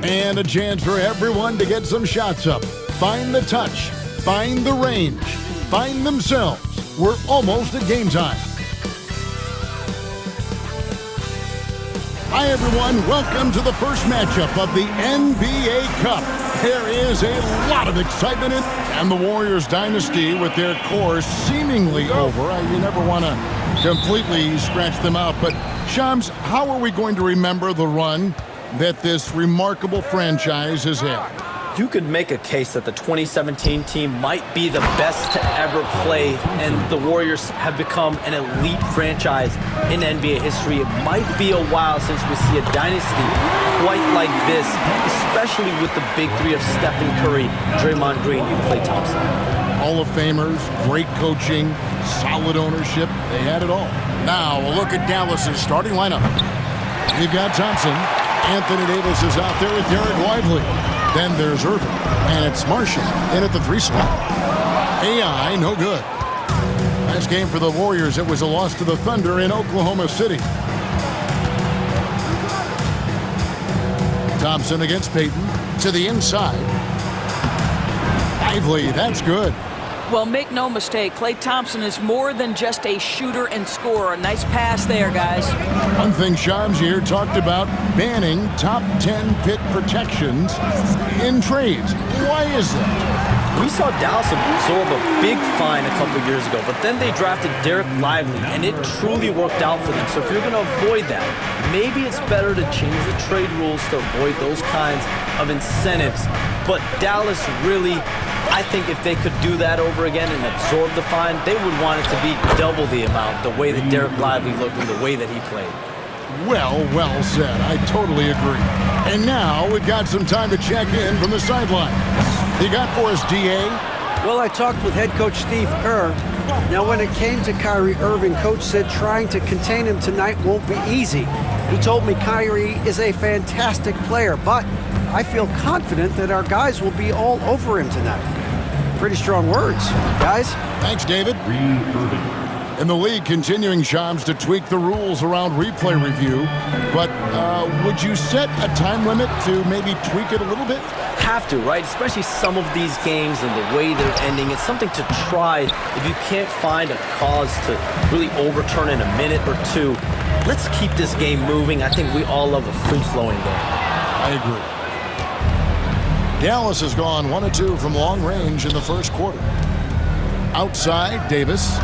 And a chance for everyone to get some shots up. Find the touch. Find the range. Find themselves. We're almost at game time. Hi, everyone. Welcome to the first matchup of the NBA Cup. There is a lot of excitement and the Warriors dynasty with their core seemingly over. You never want to completely scratch them out. But, Shams, how are we going to remember the run that this remarkable franchise has had? You could make a case that the 2017 team might be the best to ever play, and the Warriors have become an elite franchise in NBA history. It might be a while since we see a dynasty quite like this, especially with the big three of Stephen Curry, Draymond Green, and Klay Thompson. Hall of Famers, great coaching, solid ownership. They had it all. Now, a look at Dallas's starting lineup. We've got Thompson. Anthony Davis is out there with Derek Lively. Then there's Irving, and it's Marshall in at the 3 slot. AI, no good. Last game for the Warriors, it was a loss to the Thunder in Oklahoma City. Thompson against Payton, to the inside. Lively, that's good. Well, make no mistake, Klay Thompson is more than just a shooter and scorer. A nice pass there, guys. One thing Shams here talked about, banning top 10 pick protections in trades. Why is that? We saw Dallas absorb a big fine a couple years ago, but then they drafted Derek Lively, and it truly worked out for them. So if you're going to avoid that, maybe it's better to change the trade rules to avoid those kinds of incentives. But Dallas really, I think if they could do that over again and absorb the fine, they would want it to be double the amount, the way that Derek Lively looked and the way that he played. Well said. I totally agree. And now we've got some time to check in from the sideline. You got for us, D.A.? Well, I talked with head coach Steve Kerr. Now, when it came to Kyrie Irving, coach said trying to contain him tonight won't be easy. He told me Kyrie is a fantastic player, but I feel confident that our guys will be all over him tonight. Pretty strong words, guys. Thanks, David. And the league continuing, Shams, to tweak the rules around replay review. But would you set a time limit to maybe tweak it a little bit? Have to, right? Especially some of these games and the way they're ending. It's something to try if you can't find a cause to really overturn in a minute or two. Let's keep this game moving. I think we all love a free-flowing game. I agree. Dallas has gone 1 of 2 from long range in the first quarter. Outside, Davis.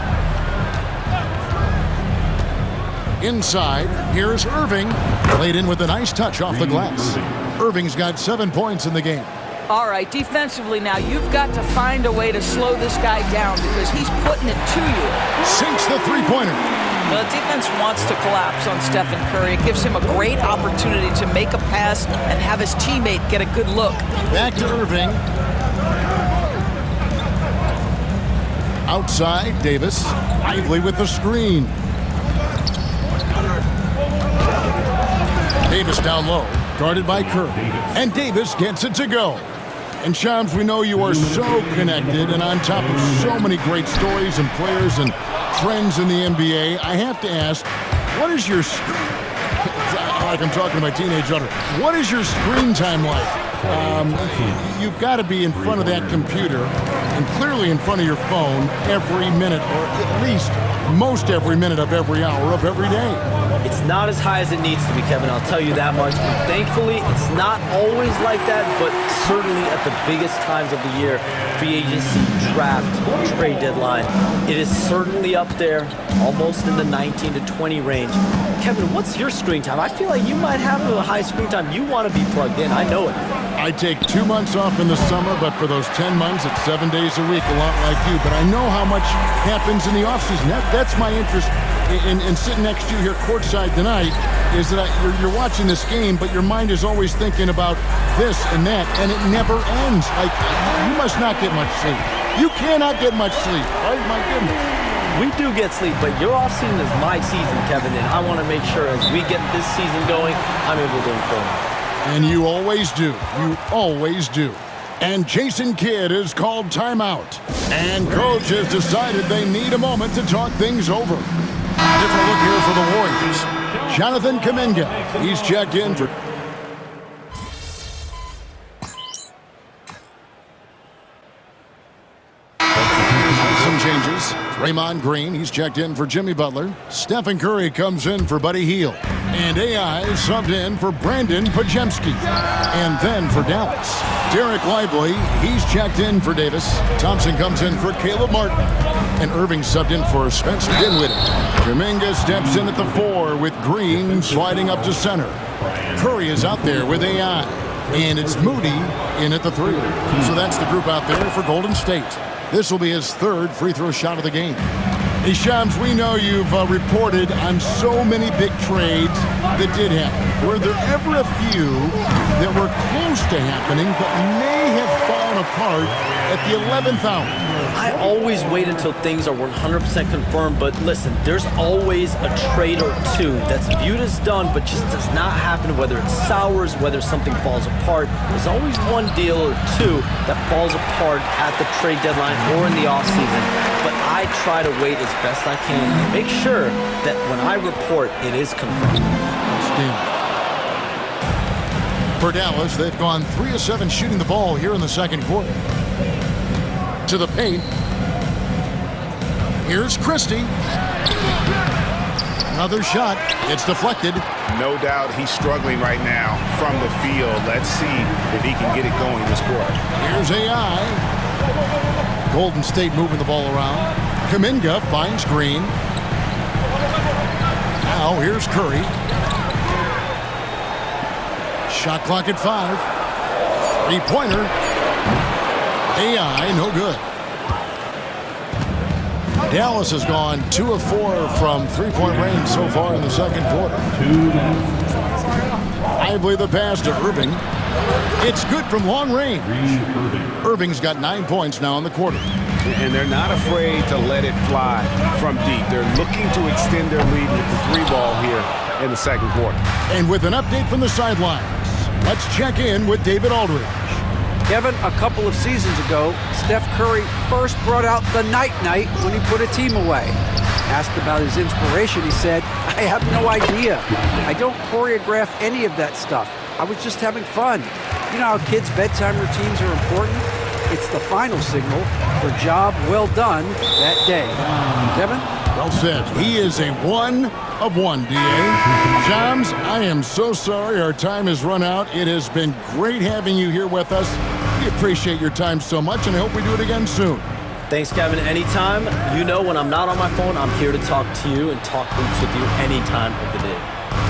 Inside, here's Irving. Played in with a nice touch off the glass. Irving's got 7 points in the game. All right, defensively now, you've got to find a way to slow this guy down because he's putting it to you. Sinks the three-pointer. The defense wants to collapse on Stephen Curry. It gives him a great opportunity to make a pass and have his teammate get a good look. Back to Irving. Outside, Davis. Lively with the screen. Davis down low, guarded by Curry. And Davis gets it to go. And Shams, we know you are so connected and on top of so many great stories and players and trends in the NBA. I have to ask, what is your, like I'm talking to my teenage daughter, what is your screen time like? You've got to be in front of that computer and clearly in front of your phone every minute, or at least most every minute of every hour of every day. It's not as high as it needs to be, Kevin. I'll tell you that much. And thankfully, it's not always like that, but certainly at the biggest times of the year, free agency, draft, trade deadline, it is certainly up there, almost in the 19 to 20 range. Kevin, what's your screen time? I feel like you might have a high screen time. You want to be plugged in. I know it. I take 2 months off in the summer, but for those 10 months, it's 7 days a week, a lot like you. But I know how much happens in the offseason. That's my interest in sitting next to you here courtside tonight, is that you're watching this game, but your mind is always thinking about this and that, and it never ends. Like, you must not get much sleep. You cannot get much sleep, right? My goodness. We do get sleep, but your offseason is my season, Kevin, and I want to make sure as we get this season going, I'm able to inform you. And you always do. You always do. And Jason Kidd is called timeout. And coach has decided they need a moment to talk things over. Different look here for the Warriors. Jonathan Kuminga. He's checked in for... Draymond Green, he's checked in for Jimmy Butler. Stephen Curry comes in for Buddy Hield. And AI subbed in for Brandon Podziemski. And then for Dallas, Derek Lively, he's checked in for Davis. Thompson comes in for Caleb Martin. And Irving subbed in for Spencer Dinwiddie. Kuminga steps in at the 4 with Green sliding up to center. Curry is out there with AI. And it's Moody in at the 3. So that's the group out there for Golden State. This will be his 3rd free throw shot of the game. Hey, Shams, we know you've reported on so many big trades that did happen. Were there ever a few that were close to happening but may have fallen apart at the 11th hour? I always wait until things are 100% confirmed, but listen, there's always a trade or two that's viewed as done but just does not happen, whether it sours, whether something falls apart. There's always one deal or two that falls apart at the trade deadline or in the offseason, but I try to wait as best I can and make sure that when I report, it is confirmed. For Dallas, they've gone 3 of 7 shooting the ball here in the second quarter. To the paint. Here's Christie. Another shot. It's deflected. No doubt he's struggling right now from the field. Let's see if he can get it going this quarter. Here's AI. Golden State moving the ball around. Kuminga finds Green. Now here's Curry. Shot clock at 5. 3-pointer. AI, no good. Dallas has gone 2 of 4 from 3-point range so far in the second quarter. Lively the pass to Irving. It's good from long range. Irving's got 9 points now in the quarter. And they're not afraid to let it fly from deep. They're looking to extend their lead with the 3-ball here in the second quarter. And with an update from the sidelines, let's check in with David Aldridge. Kevin, a couple of seasons ago, Steph Curry first brought out the night-night when he put a team away. Asked about his inspiration, he said, "I have no idea. I don't choreograph any of that stuff. I was just having fun." You know how kids' bedtime routines are important? It's the final signal for job well done that day. Kevin? Well said. He is a 1 of 1, D.A. Shams, I am so sorry our time has run out. It has been great having you here with us. We appreciate your time so much, and I hope we do it again soon. Thanks, Kevin. Anytime. You know when I'm not on my phone, I'm here to talk to you and talk hoops with you any time of the day.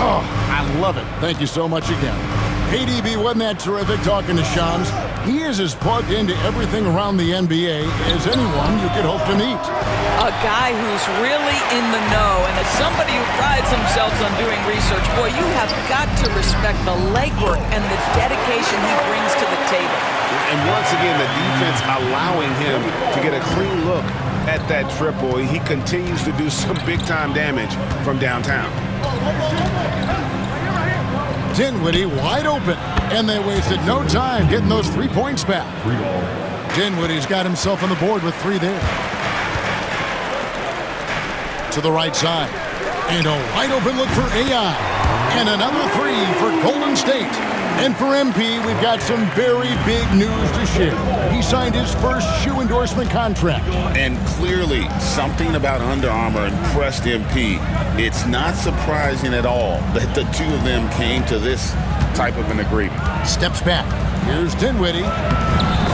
Oh, I love it. Thank you so much again. Hey, DB, wasn't that terrific talking to Shams? He is as plugged into everything around the NBA as anyone you could hope to meet. A guy who's really in the know, and as somebody who prides themselves on doing research, boy, you have got to respect the legwork and the dedication he brings to the table. And once again, the defense allowing him to get a clean look at that triple. He continues to do some big-time damage from downtown. Dinwiddie wide open, and they wasted no time getting those 3 points back. Dinwiddie's got himself on the board with 3 there. To the right side, and a wide open look for AI, and another 3 for Golden State. And for MP, we've got some very big news to share. He signed his first shoe endorsement contract. And clearly, something about Under Armour impressed MP. It's not surprising at all that the two of them came to this type of an agreement. Steps back. Here's Dinwiddie.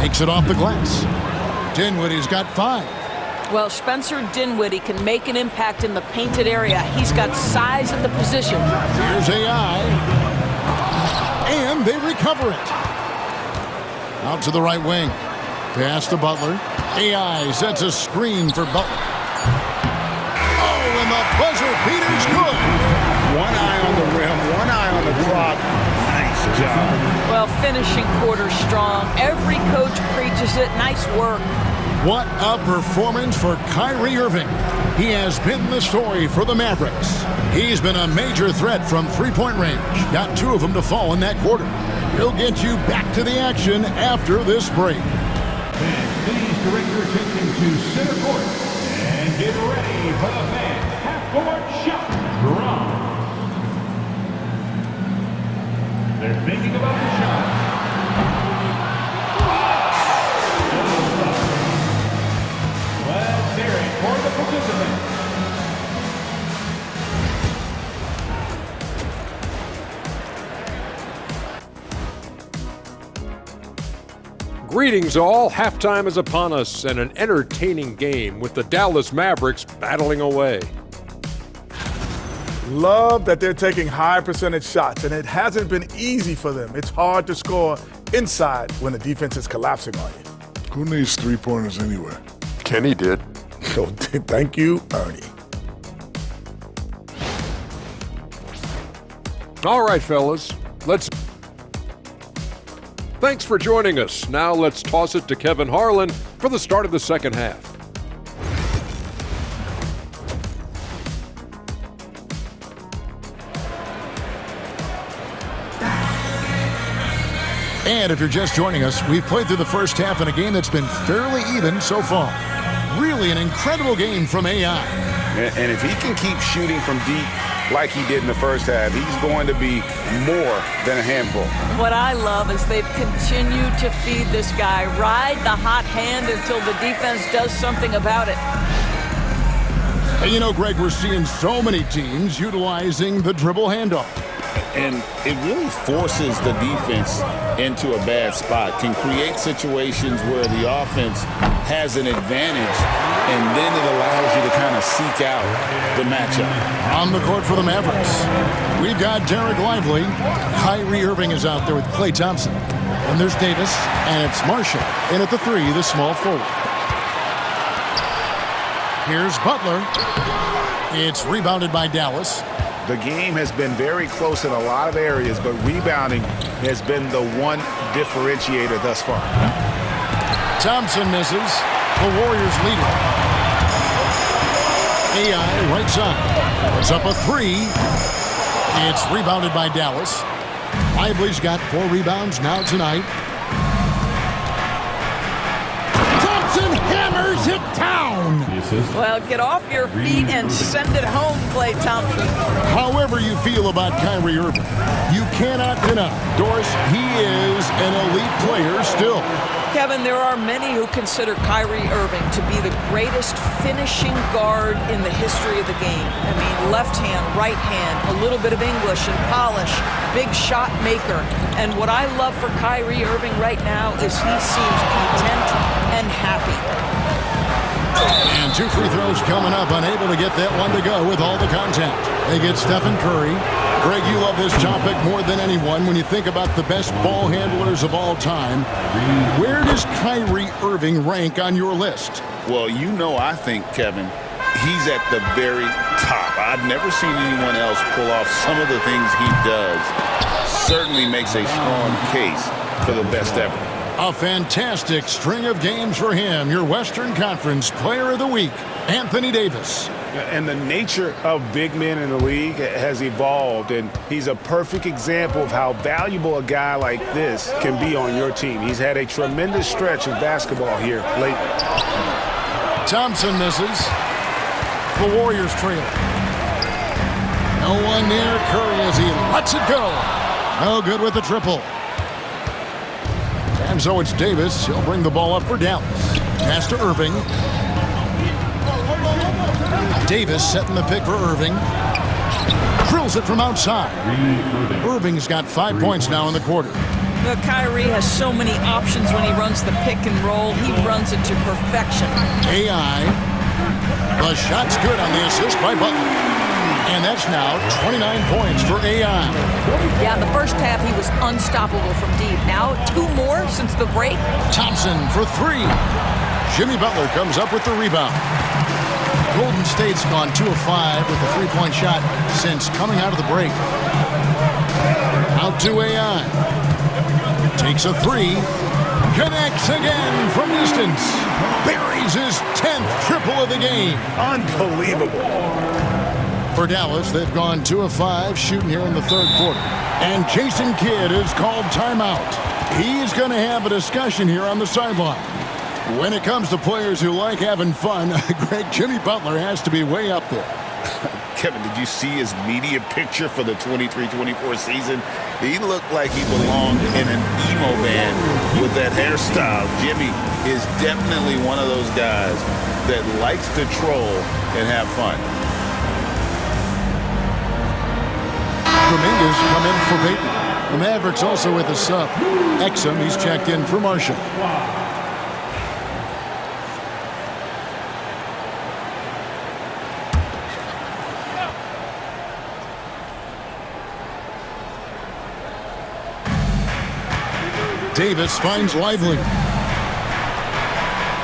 Takes it off the glass. Dinwiddie's got 5. Well, Spencer Dinwiddie can make an impact in the painted area. He's got size at the position. Here's AI. And they recover it. Out to the right wing. Pass to Butler. AI sets a screen for Butler. Oh, and the buzzer beater's good. One eye on the rim, one eye on the clock. Nice job. Well, finishing quarter strong. Every coach preaches it. Nice work. What a performance for Kyrie Irving. He has been the story for the Mavericks. He's been a major threat from 3-point range. Got 2 of them to fall in that quarter. He'll get you back to the action after this break. Please direct your attention to center court and get ready for the fan half-court shot drop. They're thinking about the shot. Let's hear it for the Greetings all, halftime is upon us and an entertaining game with the Dallas Mavericks battling away. Love that they're taking high percentage shots, and it hasn't been easy for them. It's hard to score inside when the defense is collapsing on you. Who needs three-pointers anyway? Kenny did. So thank you, Ernie. All right, fellas, Thanks for joining us. Now let's toss it to Kevin Harlan for the start of the second half. And if you're just joining us, we've played through the first half in a game that's been fairly even so far. Really an incredible game from AI. And if he can keep shooting from deep like he did in the first half, he's going to be more than a handful. What I love is they've continued to feed this guy, ride the hot hand until the defense does something about it. And you know, Greg, we're seeing so many teams utilizing the dribble handoff. And it really forces the defense into a bad spot, can create situations where the offense has an advantage, and then it allows you to kind of seek out the matchup. On the court for the Mavericks, we've got Derek Lively. Kyrie Irving is out there with Klay Thompson. And there's Davis, and it's Marshall in at the three, the small forward. Here's Butler. It's rebounded by Dallas. The game has been very close in a lot of areas, but rebounding has been the one differentiator thus far. Thompson misses. The Warriors lead it. AI right side. Puts up a three. It's rebounded by Dallas. Lively's got 4 rebounds now tonight. Thompson hammers it down. Well, get off your feet and send it home, Klay Thompson. However you feel about Kyrie Irving, you cannot deny, Doris, he is an elite player still. Kevin, there are many who consider Kyrie Irving to be the greatest finishing guard in the history of the game. I mean, left hand, right hand, a little bit of English and polish, big shot maker. And what I love for Kyrie Irving right now is he seems content and happy. And 2 free throws coming up, unable to get that one to go with all the contact. They get Stephen Curry. Greg, you love this topic more than anyone when you think about the best ball handlers of all time. Where does Kyrie Irving rank on your list? Well, you know, I think, Kevin, he's at the very top. I've never seen anyone else pull off some of the things he does. Certainly makes a strong case for the best ever. A fantastic string of games for him. Your Western Conference Player of the Week, Anthony Davis. And the nature of big men in the league has evolved, and he's a perfect example of how valuable a guy like this can be on your team. He's had a tremendous stretch of basketball here lately. Thompson misses. The Warriors trail. No one near Curry as he lets it go. No good with the triple. And so it's Davis. He'll bring the ball up for Dallas. Pass to Irving. Davis setting the pick for Irving. Drills it from outside. Irving's got 5 points now in the quarter. But Kyrie has so many options when he runs the pick and roll. He runs it to perfection. AI. The shot's good on the assist by Butler. And that's now 29 points for AI. Yeah, in the first half he was unstoppable from deep. Now 2 more since the break. Thompson for 3. Jimmy Butler comes up with the rebound. Golden State's gone 2 of 5 with a 3-point shot since coming out of the break. Out to AI. Takes a 3. Connects again from distance. Buries his 10th triple of the game. Unbelievable. For Dallas, they've gone 2 of 5 shooting here in the third quarter. And Jason Kidd is called timeout. He's going to have a discussion here on the sideline. When it comes to players who like having fun, Greg, Jimmy Butler has to be way up there. Kevin, did you see his media picture for the 23-24 season? He looked like he belonged in an emo band with that hairstyle. Jimmy is definitely one of those guys that likes to troll and have fun. Dominguez come in for Peyton. The Mavericks also with a sub. Exum, he's checked in for Marshall. Davis finds Lively.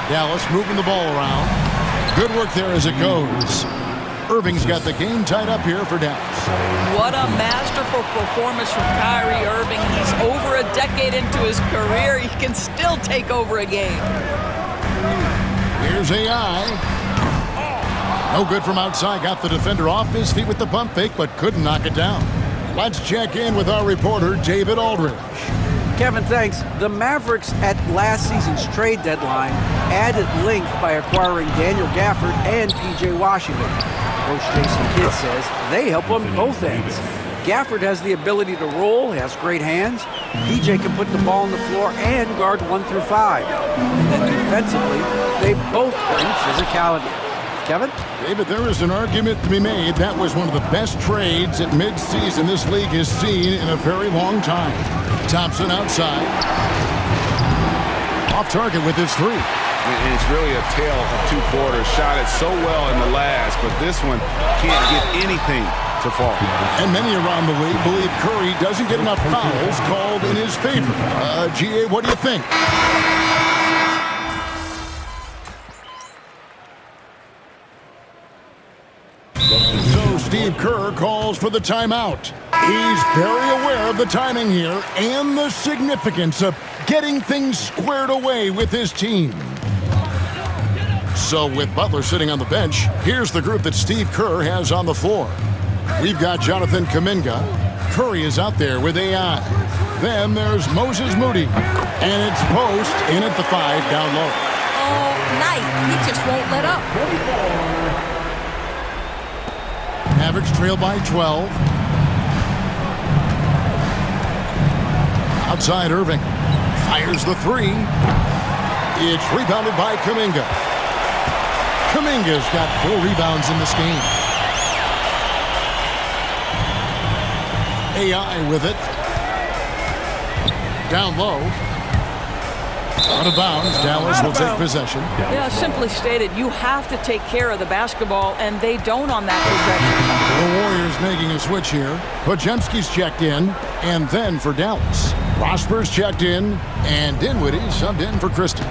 Dallas moving the ball around. Good work there as it goes. Irving's got the game tied up here for Dallas. What a masterful performance from Kyrie Irving. He's over a decade into his career. He can still take over a game. Here's AI. No good from outside. Got the defender off his feet with the pump fake, but couldn't knock it down. Let's check in with our reporter, David Aldridge. Kevin, thanks. The Mavericks at last season's trade deadline added length by acquiring Daniel Gafford and P.J. Washington. Coach Jason Kidd says they help on both ends. Gafford has the ability to roll, has great hands. P.J. can put the ball on the floor and guard 1 through 5. And then defensively, they both bring physicality. Kevin? David, there is an argument to be made. That was one of the best trades at midseason this league has seen in a very long time. Thompson outside. Off target with his three. And it's really a tale of two quarters. Shot it so well in the last, but this one can't get anything to fall. And many around the league believe Curry doesn't get enough fouls called in his favor. GA, what do you think? So Steve Kerr calls for the timeout. He's very aware of the timing here and the significance of getting things squared away with his team. So with Butler sitting on the bench, here's the group that Steve Kerr has on the floor. We've got Jonathan Kuminga. Curry is out there with AI. Then there's Moses Moody. And it's Post in at the 5 down low. All night, he just won't let up. Mavericks trail by 12. Outside Irving. Fires the 3. It's rebounded by Kuminga. Kuminga's got 4 rebounds in this game. AI with it. Down low. Out of bounds. Dallas will take possession. Yeah, simply stated, you have to take care of the basketball, and they don't on that possession. The Warriors making a switch here. Podziemski's checked in, and then for Dallas. Prosper's checked in, and Dinwiddie subbed in for Christie.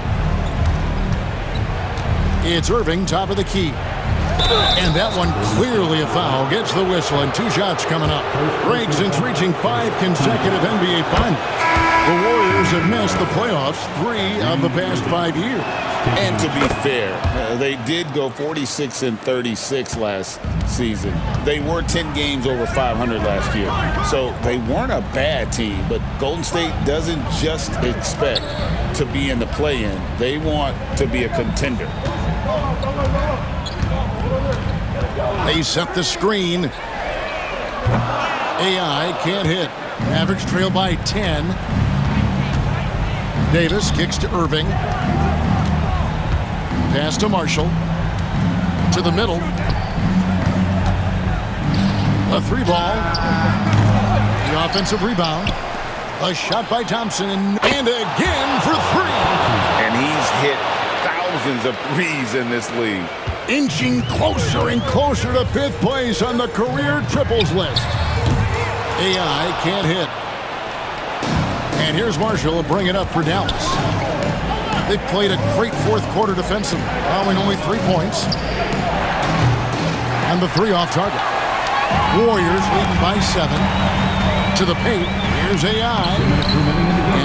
It's Irving, top of the key. And that one clearly a foul. Gets the whistle, and 2 shots coming up. Greg, since reaching 5 consecutive NBA Finals, the Warriors have missed the playoffs 3 of the past 5 years. And to be fair, they did go 46-36 last season. They were 10 games over 500 last year. So they weren't a bad team, but Golden State doesn't just expect to be in the play-in. They want to be a contender. They set the screen. AI can't hit. Mavericks trail by 10. Davis kicks to Irving. Pass to Marshall. To the middle. A 3 ball. The offensive rebound. A shot by Thompson. And again for 3. And he's hit thousands of threes in this league. Inching closer and closer to 5th place on the career triples list. AI can't hit. And here's Marshall to bring it up for Dallas. They've played a great 4th quarter defensively, allowing only 3 points. And the 3 off target. Warriors leading by 7. To the paint. Here's AI.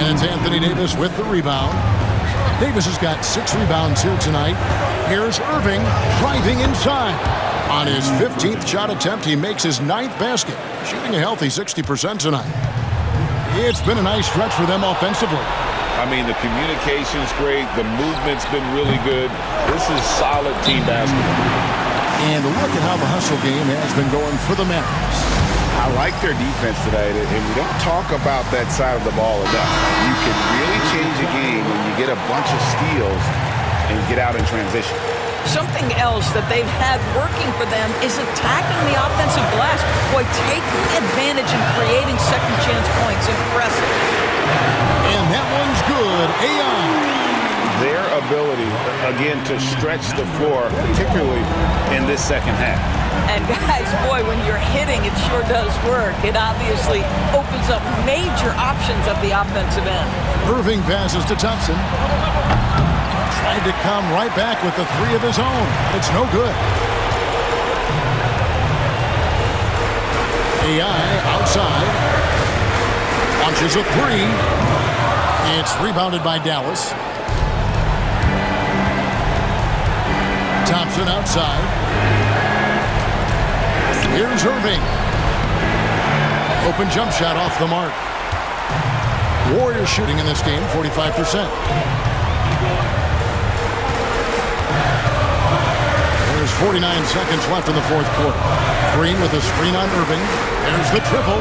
And it's Anthony Davis with the rebound. Davis has got 6 rebounds here tonight. Here's Irving driving inside. On his 15th shot attempt, he makes his 9th basket, shooting a healthy 60% tonight. It's been a nice stretch for them offensively. I mean, the communication's great. The movement's been really good. This is solid team basketball. And look at how the hustle game has been going for the Mavericks. I like their defense today, and we don't talk about that side of the ball enough. You can really change a game when you get a bunch of steals and get out in transition. Something else that they've had working for them is attacking the offensive glass. Boy, taking advantage and creating second chance points. And again, to stretch the floor, particularly in this second half. And guys, boy, when you're hitting, it sure does work. It obviously opens up major options at the offensive end. Irving passes to Thompson. Tried to come right back with the three of his own. It's no good. AI outside. Launches a three. It's rebounded by Dallas. Thompson outside. Here's Irving. Open jump shot off the mark. Warriors shooting in this game, 45%. There's 49 seconds left in the fourth quarter. Green with a screen on Irving. There's the triple.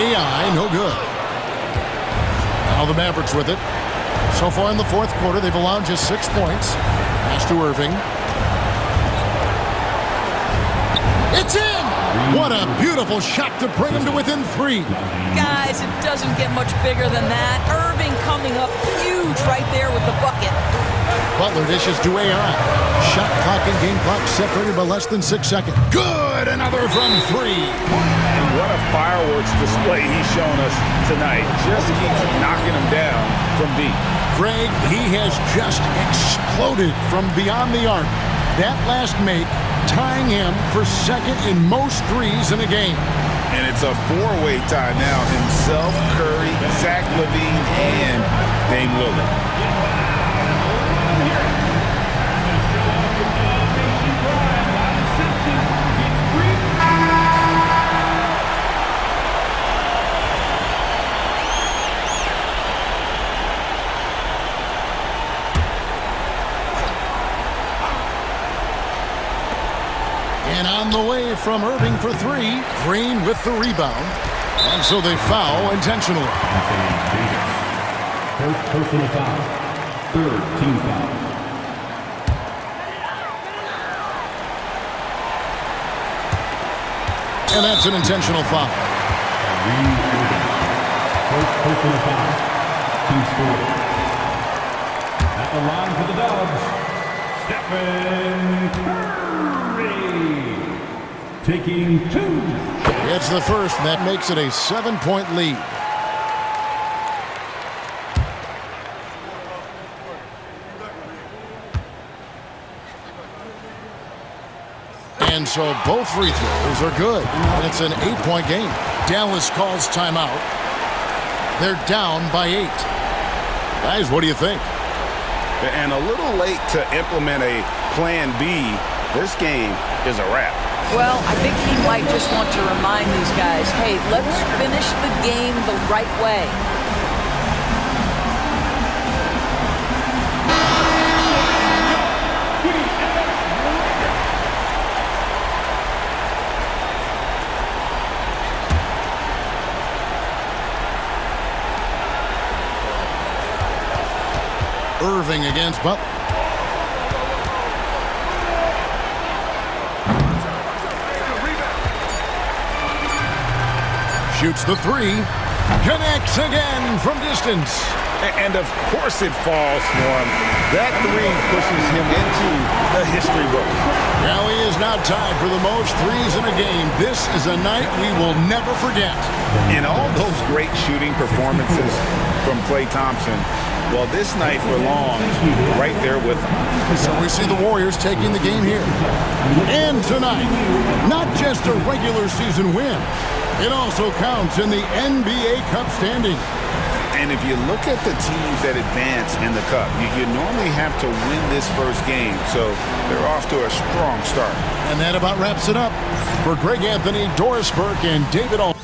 AI, no good. Now the Mavericks with it. So far in the fourth quarter, they've allowed just 6 points. Pass to Irving. It's in! What a beautiful shot to bring him to within 3. Guys, it doesn't get much bigger than that. Irving coming up huge right there with the bucket. Butler dishes to AI. Shot clock and game clock separated by less than 6 seconds. Good! Another from 3. And what a fireworks display he's shown us tonight. Just keeps knocking him down from deep. Greg, he has just exploded from beyond the arc. That last make tying him for second in most threes in a game. And it's a four-way tie now. Himself, Curry, Zach LaVine, and Dame Lillard. And on the way from Irving for 3. Green with the rebound. And so they foul intentionally. First personal foul. Third team foul. And that's an intentional foul. First personal foul. Team score. At the line for the Dubs, Stephen Curry. Taking 2. It's the first, and that makes it a 7-point lead. And so both free throws are good, and it's an 8-point game. Dallas calls timeout. They're down by 8. Guys, what do you think? And a little late to implement a plan B. This game is a wrap. Well, I think he might just want to remind these guys, hey, let's finish the game the right way. Irving against Butler. Shoots the 3. Connects again from distance. And of course it falls for him. That 3 pushes him into the history book. Now he is now tied for the most threes in a game. This is a night we will never forget. In all those great shooting performances from Klay Thompson, well, this night belongs right there with him. So we see the Warriors taking the game here. And tonight, not just a regular season win, it also counts in the NBA Cup standing. And if you look at the teams that advance in the Cup, you normally have to win this first game, so they're off to a strong start. And that about wraps it up. For Greg Anthony, Doris Burke, and David Aldridge.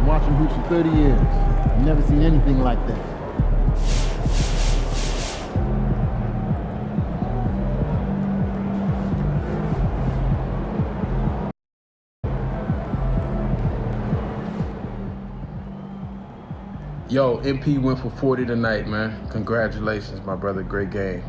Watching hoops for 30 years. I've never seen anything like that. Yo, MP went for 40 tonight, man. Congratulations, my brother. Great game.